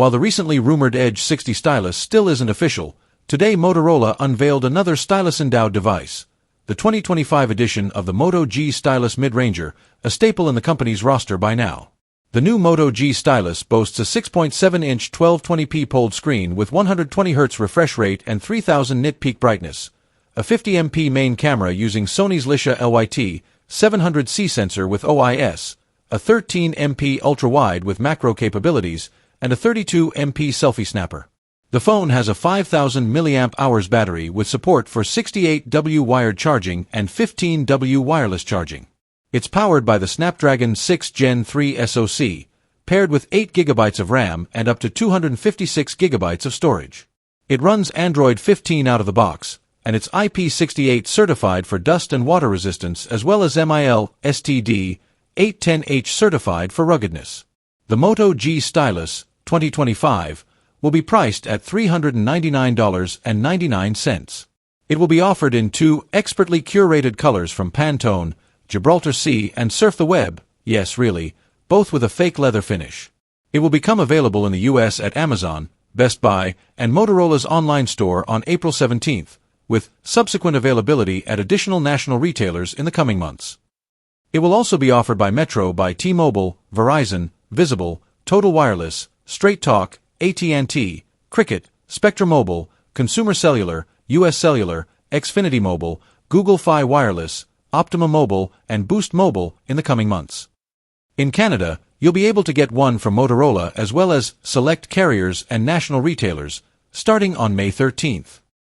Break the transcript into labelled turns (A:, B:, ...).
A: While the recently rumored Edge 60 Stylus still isn't official, today Motorola unveiled another stylus-endowed device, the 2025 edition of the Moto G Stylus Mid-Ranger, a staple in the company's roster by now. The new Moto G Stylus boasts a 6.7-inch 1220p POLED screen with 120Hz refresh rate and 3000 nit peak brightness, a 50MP main camera using Sony's Lisha LYT 700C sensor with OIS, a 13MP ultra-wide with macro capabilities, and a 32MP selfie snapper. The phone has a 5000 mAh battery with support for 68W wired charging and 15W wireless charging. It's powered by the Snapdragon 6 Gen 3 SoC, paired with 8GB of RAM and up to 256GB of storage. It runs Android 15 out of the box, and it's IP68 certified for dust and water resistance as well as MIL STD 810H certified for ruggedness. The Moto G Stylus 2025 will be priced at $399.99. It will be offered in two expertly curated colors from Pantone, Gibraltar Sea and Surf the Web, yes really, both with a fake leather finish. It will become available in the US at Amazon, Best Buy, and Motorola's online store on April 17th, with subsequent availability at additional national retailers in the coming months. It will also be offered by Metro by T-Mobile, Verizon, Visible, Total Wireless, Straight Talk, AT&T, Cricket, Spectrum Mobile, Consumer Cellular, US Cellular, Xfinity Mobile, Google Fi Wireless, Optima Mobile, and Boost Mobile in the coming months. In Canada, you'll be able to get one from Motorola as well as select carriers and national retailers, starting on May 13th.